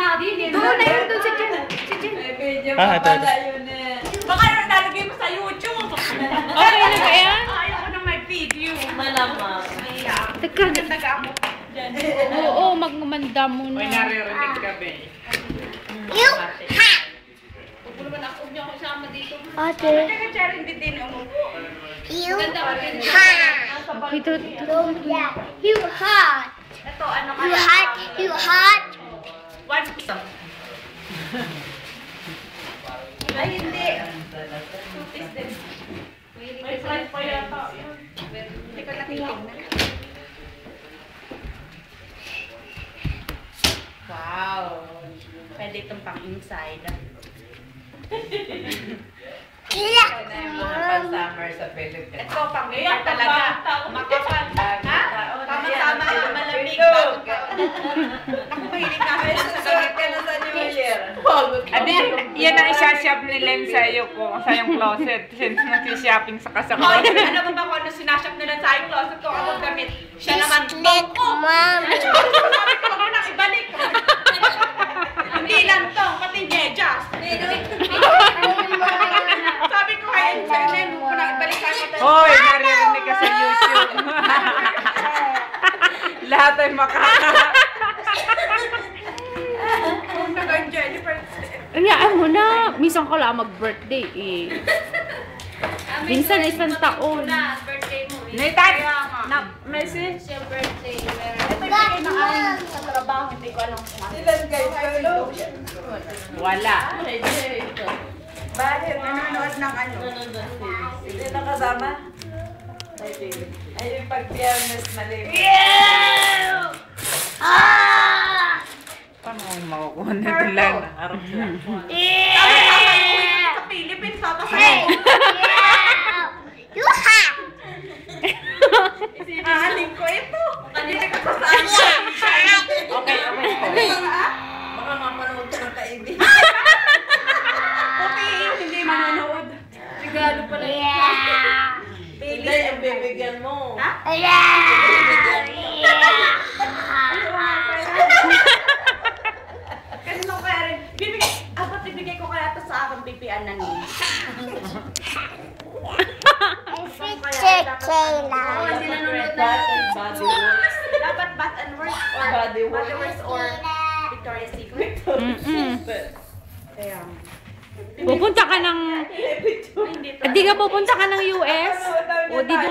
Doon na yun, doon si Jen. Video pa pala yun eh. Baka nalagay mo sa YouTube. Okay na ba yan? Ayaw ko na may video. Malamang. Teka, Taga mo. oo, magmamanda muna. May naririnig ka ba eh. Ate. Kaya-charing din mo. Ito. You hot. Ito, ano ka You hot. You hot. One piece. Ay, hindi. Two piece din. May fries pa yata. Hindi ko natitignan. Wow. Pwede itong pang inside. Kila. Ano yung mga pan-summer sa Philippines? Ito, pang inside talaga. Makapal. Ha? Tama-tama ang malamig. Ako mahilig na ako sa Susunod ka na sa New Year. Adi, yan ang isa-shop ni Len sa'yo ko, sa yung closet. Since nag-shopping sa Oh, kasama. alam mo ba kung ano sinashop nila sa aking closet ko ako gamit? Siya naman, Split, Mom. sabi ko, ako nang ibalik. Hindi lang to, pati medyas. Sabi ko, kaya Jen, mo ko nang ibalik ako. Hoy, naririnig ka sa YouTube. Lahat ay makaka. Kung nagang Jennifer. Hayaan mo na. Minsan ko lang mag-birthday eh. Minsan isang taon. Birthday mo. Nathan! Na, message? Ito yung bigay na aking sa trabaho, hindi ko alam kung ano. Ilan kayo solo? Wala. Bakit? Nanonood ng ano? Hindi na kasama? Ay, yung pag-biyernes malimit. Paano kung makukuha na ito lang? Sa Philippines, sama sa You hot. Aling ko ito. Kanina ko sa saan. Okay. Baka mapanood ka ng kaibig. Puti, hindi manonood. Regalo pala yun. Hindi, yung bibigyan mo. Ha? Kasi nung kaya rin, ba't ibigay ko kaya ito sa akin pipian na niya? Oo, hindi nanonood na. Body works. Dapat Bath and Works or Body Works. Body Works or Victoria's Secret. Kaya, Pupunta ka ng... ay, hindi to. Hindi ka pupunta ka ng US? O di doon